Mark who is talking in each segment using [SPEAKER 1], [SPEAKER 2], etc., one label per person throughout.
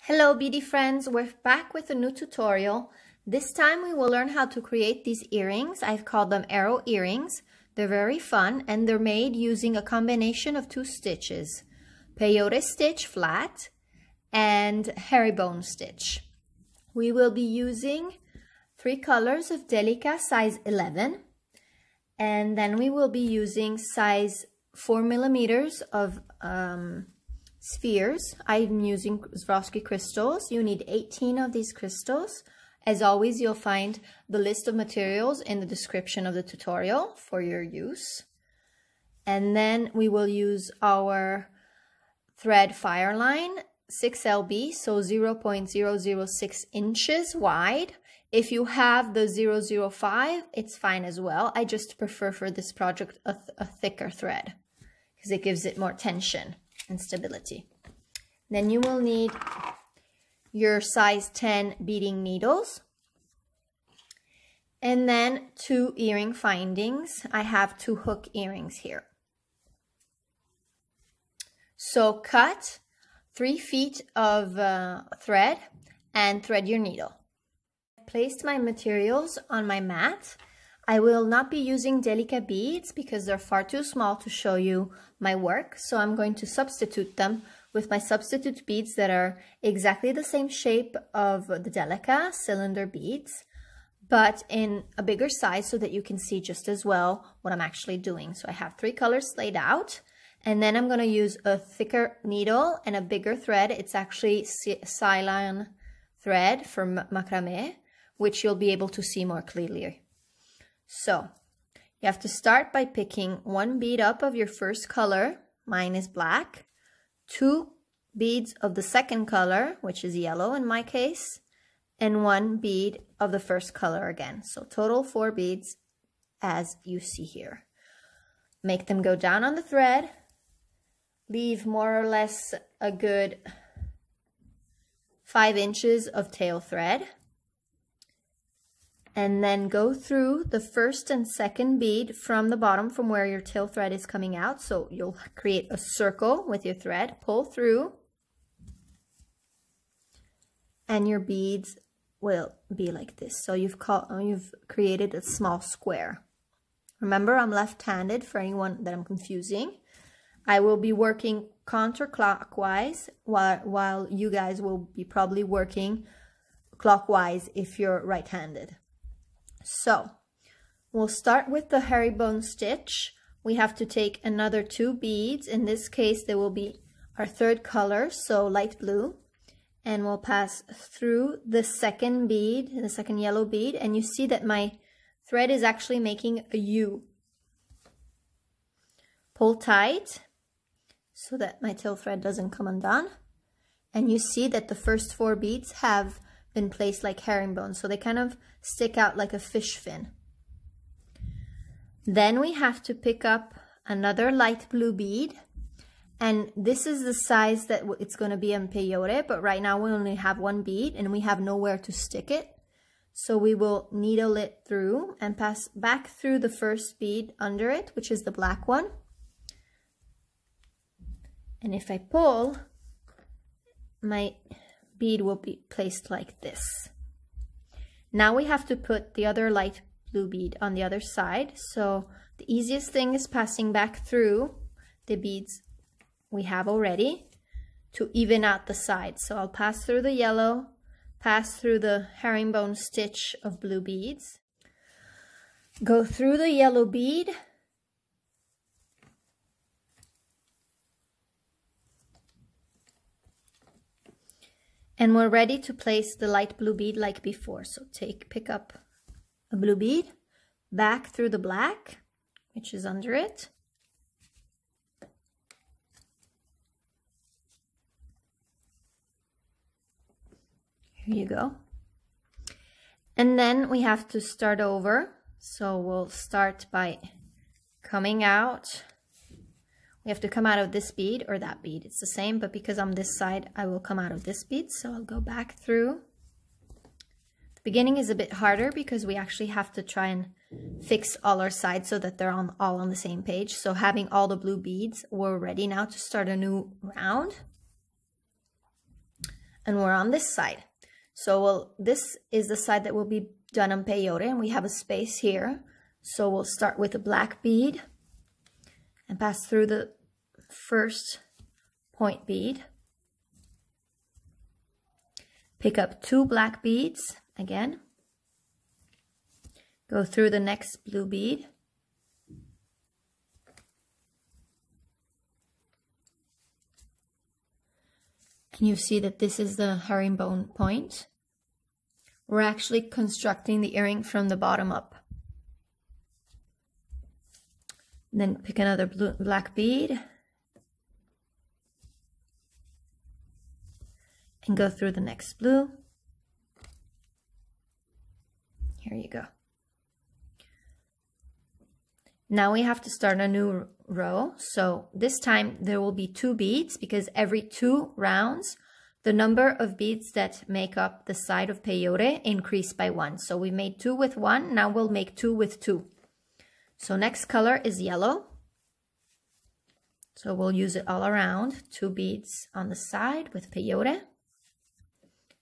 [SPEAKER 1] Hello beady friends, we're back with a new tutorial. This time we will learn how to create these earrings. I've called them arrow earrings. They're very fun and they're made using a combination of two stitches. Peyote stitch flat and herringbone stitch. We will be using 3 colors of Delica size 11 and then we will be using size 4 millimeters of spheres. I'm using Swarovski crystals. You need 18 of these crystals. As always, you'll find the list of materials in the description of the tutorial for your use. And then we will use our thread Fireline 6LB, so 0.006 inches wide. If you have the 005, it's fine as well. I just prefer for this project a thicker thread because it gives it more tension and stability. Then you will need your size 10 beading needles and then 2 earring findings. I have 2 hook earrings here. So cut 3 feet of thread and thread your needle. I placed my materials on my mat. I will not be using Delica beads because they're far too small to show you my work. So I'm going to substitute them with my substitute beads that are exactly the same shape of the Delica cylinder beads, but in a bigger size so that you can see just as well what I'm actually doing. So I have 3 colors laid out, and then I'm going to use a thicker needle and a bigger thread. It's actually Fireline Thread from macrame, which you'll be able to see more clearly. So you have to start by picking 1 bead up of your first color, mine is black, 2 beads of the second color, which is yellow in my case, and 1 bead of the first color again. So total 4 beads as you see here. Make them go down on the thread, leave more or less a good 5 inches of tail thread, and then go through the first and second bead from the bottom from where your tail thread is coming out. So you'll create a circle with your thread, pull through, and your beads will be like this. So you've created a small square. Remember, I'm left-handed for anyone that I'm confusing. I will be working counterclockwise while you guys will be probably working clockwise if you're right-handed. So we'll start with the herringbone stitch. We have to take another 2 beads. In this case, they will be our third color, so light blue. And we'll pass through the second bead, the second yellow bead. And you see that my thread is actually making a U. Pull tight so that my tail thread doesn't come undone. And you see that the first 4 beads have been placed like herringbone, so they kind of stick out like a fish fin. Then we have to pick up another light blue bead, and this is the size that it's going to be in peyote, but right now we only have 1 bead and we have nowhere to stick it. So we will needle it through and pass back through the first bead under it, which is the black one. And if I pull, my bead will be placed like this. Now we have to put the other light blue bead on the other side. So the easiest thing is passing back through the beads we have already to even out the sides. So I'll pass through the yellow, pass through the herringbone stitch of blue beads, go through the yellow bead, and we're ready to place the light blue bead like before. So pick up a blue bead, back through the black, which is under it. Here you go. And then we have to start over. So we'll start by coming out. We have to come out of this bead or that bead. It's the same, but because I'm this side, I will come out of this bead. So I'll go back through. The beginning is a bit harder because we actually have to try and fix all our sides so that they're all on the same page. So having all the blue beads, we're ready now to start a new round. and we're on this side. So this is the side that will be done on peyote, and we have a space here. So we'll start with a black bead and pass through the first point bead. Pick up 2 black beads again. Go through the next blue bead. And you see that this is the herringbone point. We're actually constructing the earring from the bottom up. Then pick another black bead and go through the next blue. Here you go. Now we have to start a new row. So this time there will be 2 beads, because every 2 rounds, the number of beads that make up the side of peyote increase by 1. So we made 2 with 1, now we'll make 2 with 2. So next color is yellow. So we'll use it all around. 2 beads on the side with peyote.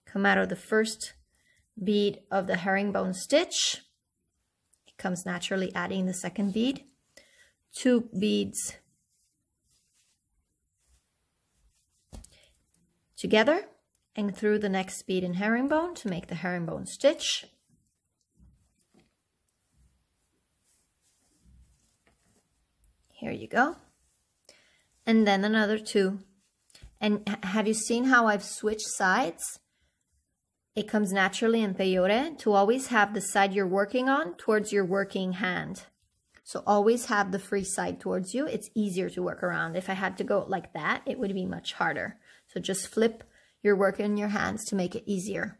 [SPEAKER 1] Come out of the first bead of the herringbone stitch. It comes naturally adding the second bead. 2 beads together and through the next bead in herringbone to make the herringbone stitch. Here you go. And then another 2. And have you seen how I've switched sides? It comes naturally in peyote to always have the side you're working on towards your working hand. So always have the free side towards you. It's easier to work around. If I had to go like that, it would be much harder. So just flip your work in your hands to make it easier.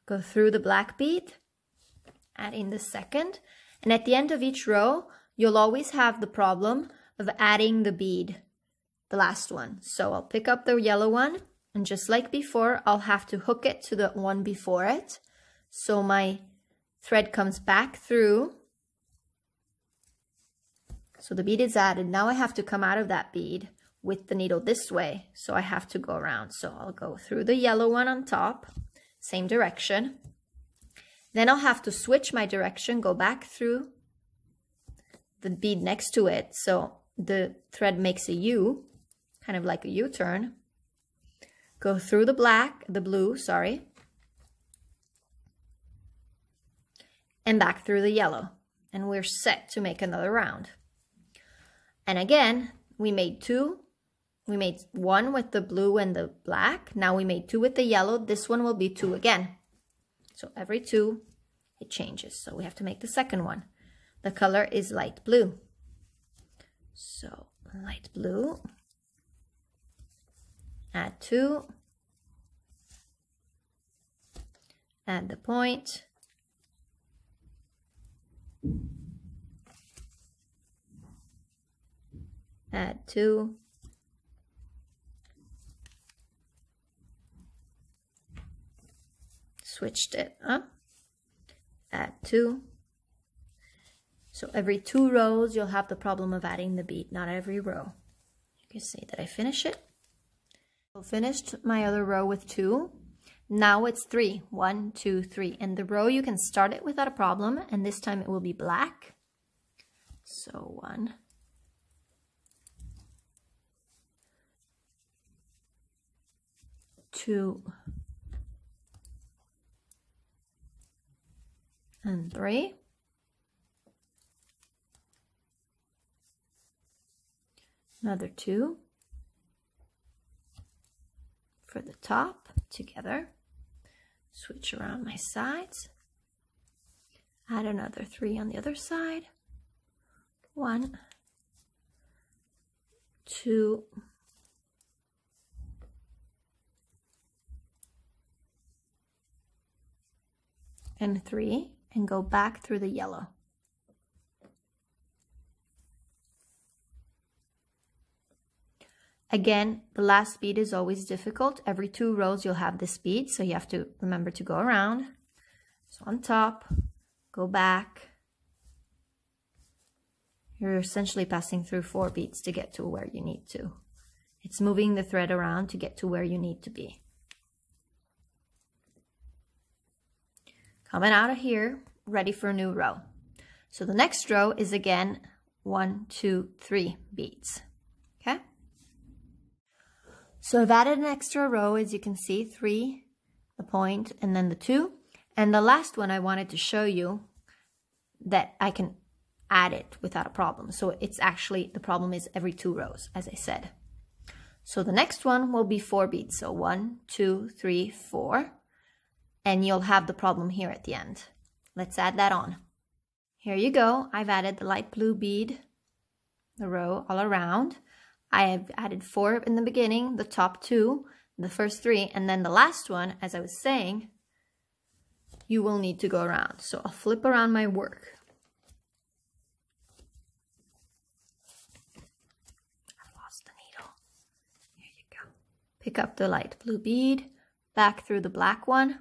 [SPEAKER 1] Go through the black bead, add in the second. And at the end of each row, you'll always have the problem of adding the bead, the last one. So I'll pick up the yellow one, and just like before, I'll have to hook it to the one before it. So my thread comes back through. So the bead is added. Now I have to come out of that bead with the needle this way. So I have to go around. So I'll go through the yellow one on top, same direction. Then I'll have to switch my direction, go back through the bead next to it. So the thread makes a U, kind of like a U-turn. Go through the blue, and back through the yellow. And we're set to make another round. And again, we made 2. We made 1 with the blue and the black. Now we made 2 with the yellow. This one will be 2 again. So every 2, it changes. So we have to make the second one. The color is light blue. So light blue. Add 2, add the point, add 2, switched it up, add 2. So every 2 rows you'll have the problem of adding the bead, not every row. You can see that I finish it. I finished my other row with 2. Now it's 3. 1, 2, 3. And the row you can start it without a problem, and this time it will be black. So 1, 2, and 3. Another 2. For the top together, switch around my sides, add another 3 on the other side, 1, 2, and 3, and go back through the yellow. Again, the last bead is always difficult. Every 2 rows you'll have this bead, so you have to remember to go around. So on top, go back. You're essentially passing through 4 beads to get to where you need to. It's moving the thread around to get to where you need to be. coming out of here, ready for a new row. So the next row is again 1, 2, 3 beads. Okay? So I've added an extra row, as you can see, 3, the point, and then the 2. And the last one I wanted to show you that I can add it without a problem. So it's actually, the problem is every 2 rows, as I said. So the next one will be 4 beads. So 1, 2, 3, 4. And you'll have the problem here at the end. Let's add that on. Here you go. I've added the light blue bead, the row all around. I have added 4 in the beginning, the top 2, the first 3, and then the last one, as I was saying, you will need to go around. So I'll flip around my work. I lost the needle. Here you go. Pick up the light blue bead, back through the black one.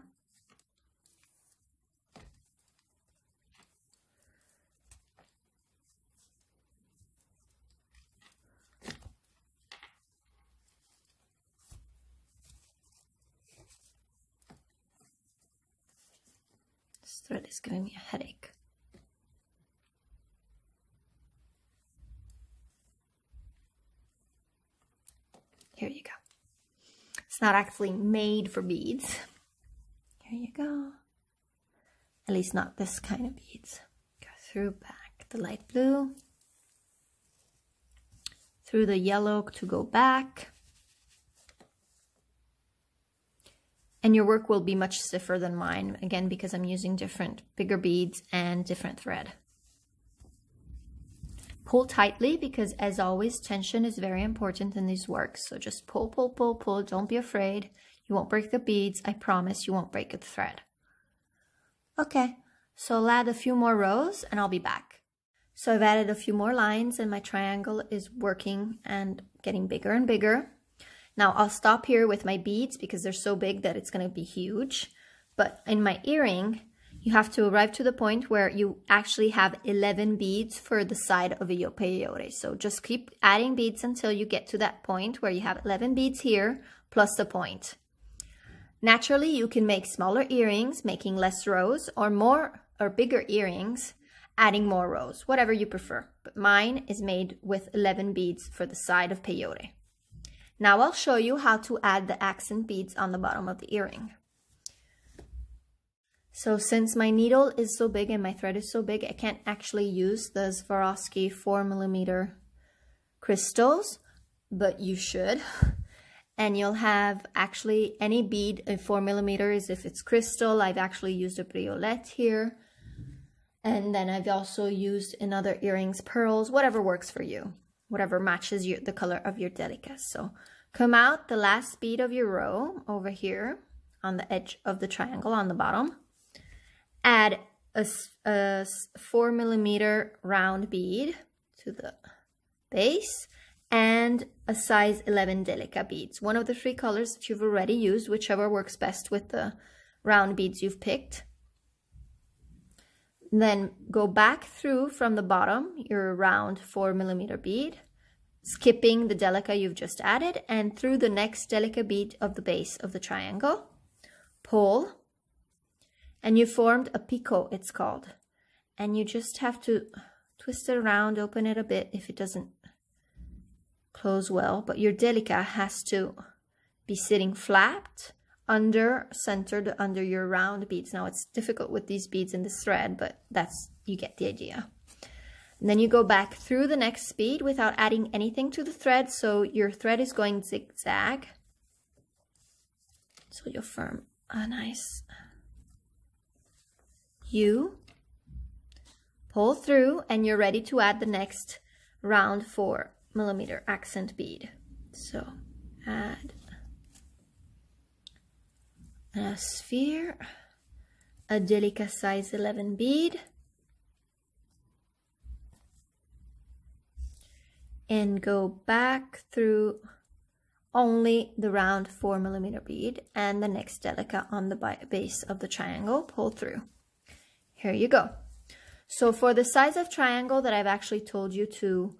[SPEAKER 1] This thread is giving me a headache. Here you go. It's not actually made for beads. Here you go. At least not this kind of beads. Go through back the light blue, through the yellow to go back. And your work will be much stiffer than mine, again, because I'm using different, bigger beads and different thread. Pull tightly, because as always, tension is very important in these works. So just pull, pull, pull, pull. Don't be afraid. You won't break the beads. I promise you won't break the thread. Okay, so I'll add a few more rows and I'll be back. So I've added a few more lines and my triangle is working and getting bigger and bigger. Now I'll stop here with my beads because they're so big that it's going to be huge. But in my earring, you have to arrive to the point where you actually have 11 beads for the side of a peyote. So just keep adding beads until you get to that point where you have 11 beads here plus the point. Naturally, you can make smaller earrings, making less rows, or more or bigger earrings, adding more rows, whatever you prefer. But mine is made with 11 beads for the side of peyote. Now I'll show you how to add the accent beads on the bottom of the earring. So since my needle is so big and my thread is so big, I can't actually use the Swarovski 4mm crystals, but you should. And you'll have actually any bead, 4mm if it's crystal. I've actually used a briolette here. And then I've also used in other earrings, pearls, whatever works for you. Whatever matches the color of your Delica. So come out the last bead of your row over here on the edge of the triangle on the bottom. Add a 4mm round bead to the base and a size 11 Delica beads. One of the 3 colors that you've already used, whichever works best with the round beads you've picked. Then go back through from the bottom, your round 4mm bead, skipping the Delica you've just added, and through the next Delica bead of the base of the triangle. Pull, and you formed a picot, it's called. And you just have to twist it around, open it a bit if it doesn't close well, but your Delica has to be sitting flat, centered under your round beads. Now it's difficult with these beads in this thread, but you get the idea. And then you go back through the next bead without adding anything to the thread, so your thread is going zigzag. So you'll form a nice U, pull through, and you're ready to add the next round 4mm accent bead. So add a sphere, a Delica size 11 bead, and go back through only the round 4mm bead and the next Delica on the base of the triangle. Pull through. Here you go. So for the size of triangle that I've actually told you to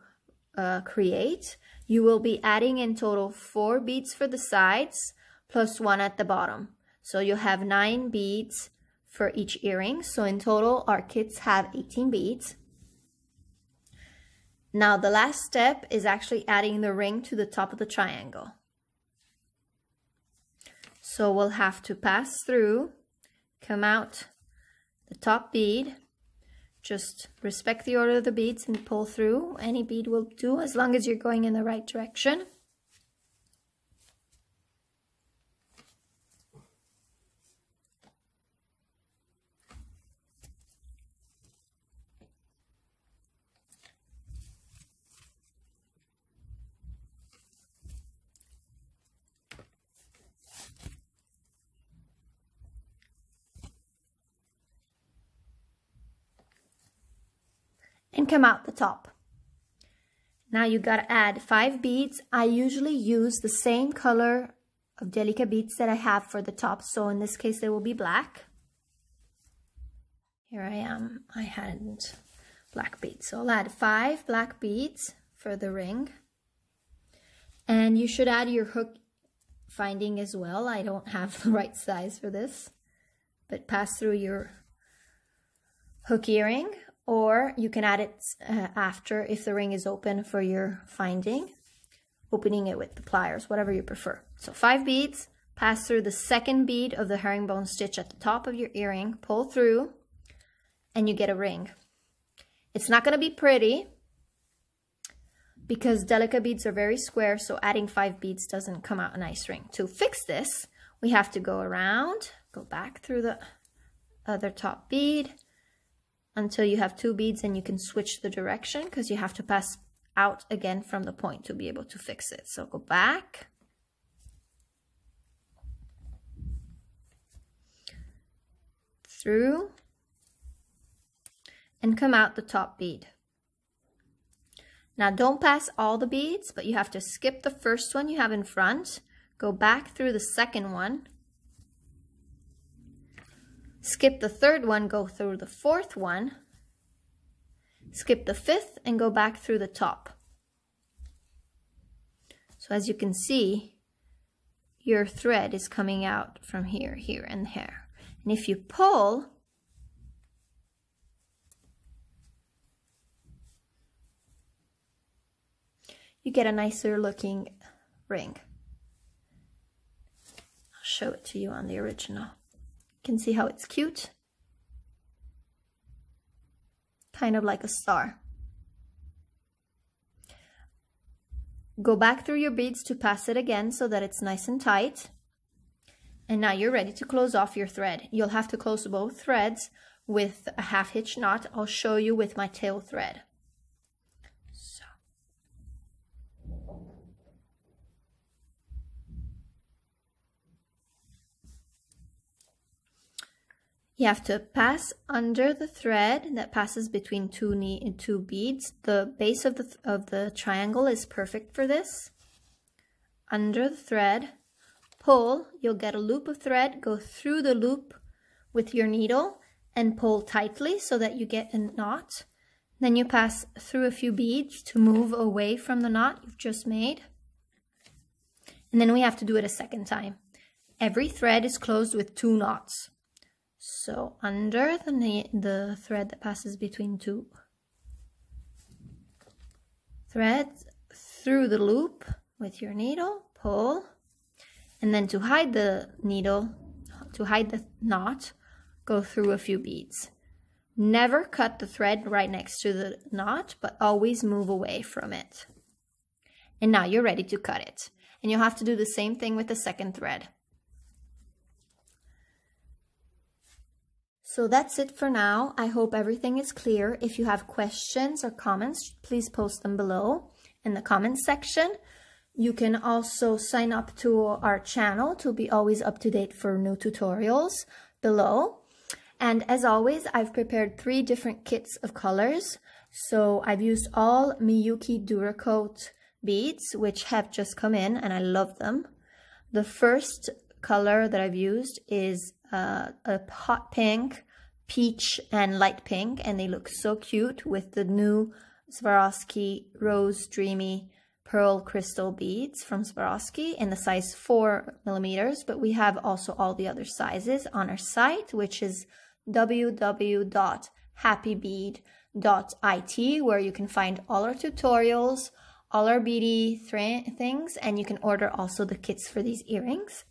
[SPEAKER 1] create, you will be adding in total 4 beads for the sides plus 1 at the bottom. So you'll have 9 beads for each earring. So in total, our kits have 18 beads. Now the last step is actually adding the ring to the top of the triangle. So we'll have to pass through, come out the top bead, just respect the order of the beads and pull through. Any bead will do as long as you're going in the right direction. And come out the top. Now you gotta add 5 beads. I usually use the same color of Delica beads that I have for the top, so in this case they will be black. Here I am, I had black beads, so I'll add 5 black beads for the ring. And you should add your hook finding as well. I don't have the right size for this, but pass through your hook earring. Or you can add it after if the ring is open for your finding, opening it with the pliers, whatever you prefer. So 5 beads, pass through the second bead of the herringbone stitch at the top of your earring, pull through, and you get a ring. It's not going to be pretty because Delica beads are very square, so adding 5 beads doesn't come out a nice ring. To fix this, we have to go around, go back through the other top bead, until you have 2 beads, and you can switch the direction because you have to pass out again from the point to be able to fix it. So go back, through, and come out the top bead. Now don't pass all the beads, but you have to skip the first one you have in front, go back through the second one, skip the third one, go through the fourth one, skip the fifth, and go back through the top. So as you can see, your thread is coming out from here, here, and here. And if you pull, you get a nicer looking ring. I'll show it to you on the original. You can see how it's cute. Kind of like a star. Go back through your beads to pass it again so that it's nice and tight. And now you're ready to close off your thread. You'll have to close both threads with a half hitch knot. I'll show you with my tail thread. You have to pass under the thread that passes between two beads. The base of the triangle is perfect for this. Under the thread, pull, you'll get a loop of thread, go through the loop with your needle and pull tightly so that you get a knot. Then you pass through a few beads to move away from the knot you've just made. And then we have to do it a second time. Every thread is closed with 2 knots. So under the thread that passes between 2 threads, through the loop with your needle, pull, and then to hide the needle, to hide the knot, go through a few beads. Never cut the thread right next to the knot, but always move away from it. And now you're ready to cut it. And you'll have to do the same thing with the second thread. So that's it for now. I hope everything is clear. If you have questions or comments, please post them below in the comments section. You can also sign up to our channel to be always up to date for new tutorials below. And as always, I've prepared 3 different kits of colors. So I've used all Miyuki Delica beads, which have just come in, and I love them. The first color that I've used is a hot pink, peach, and light pink, and they look so cute with the new Swarovski Rose Dreamy pearl crystal beads from Swarovski in the size 4mm, but we have also all the other sizes on our site, which is www.happybead.it, where you can find all our tutorials, all our beady things, and you can order also the kits for these earrings.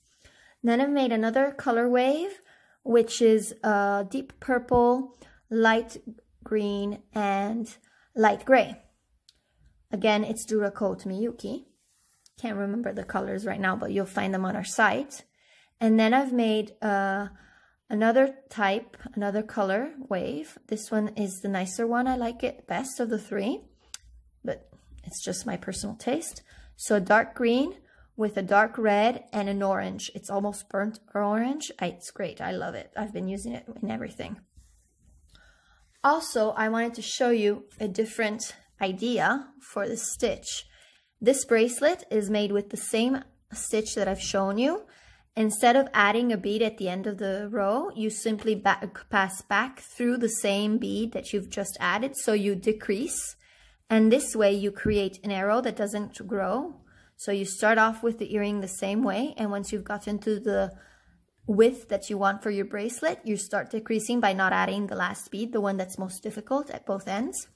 [SPEAKER 1] Then I've made another color wave, which is deep purple, light green, and light gray. Again, it's Duracoat Miyuki. Can't remember the colors right now, but you'll find them on our site. And then I've made another color wave. This one is the nicer one. I like it best of the three, but it's just my personal taste. So a dark green with a dark red and an orange. It's almost burnt orange. It's great. I love it. I've been using it in everything. Also, I wanted to show you a different idea for the stitch. This bracelet is made with the same stitch that I've shown you. Instead of adding a bead at the end of the row, you simply pass back through the same bead that you've just added, so you decrease. And this way you create an arrow that doesn't grow. So you start off with the earring the same way, and once you've gotten to the width that you want for your bracelet, you start decreasing by not adding the last bead, the one that's most difficult at both ends.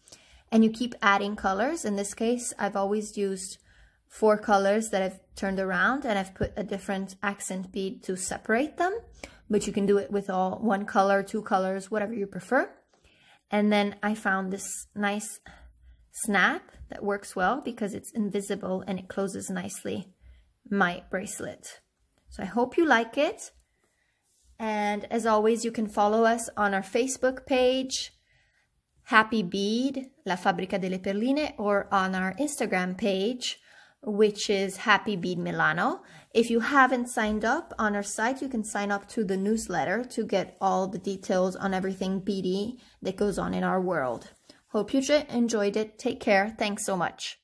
[SPEAKER 1] And you keep adding colors. In this case, I've always used 4 colors that I've turned around, and I've put a different accent bead to separate them, but you can do it with all 1 color, 2 colors, whatever you prefer. And then I found this nice snap that works well because it's invisible and it closes nicely my bracelet. So I hope you like it. And as always, you can follow us on our Facebook page, Happy Bead, La Fabbrica delle Perline, or on our Instagram page, which is Happy Bead Milano. If you haven't signed up on our site, you can sign up to the newsletter to get all the details on everything beady that goes on in our world. Hope you enjoyed it. Take care. Thanks so much.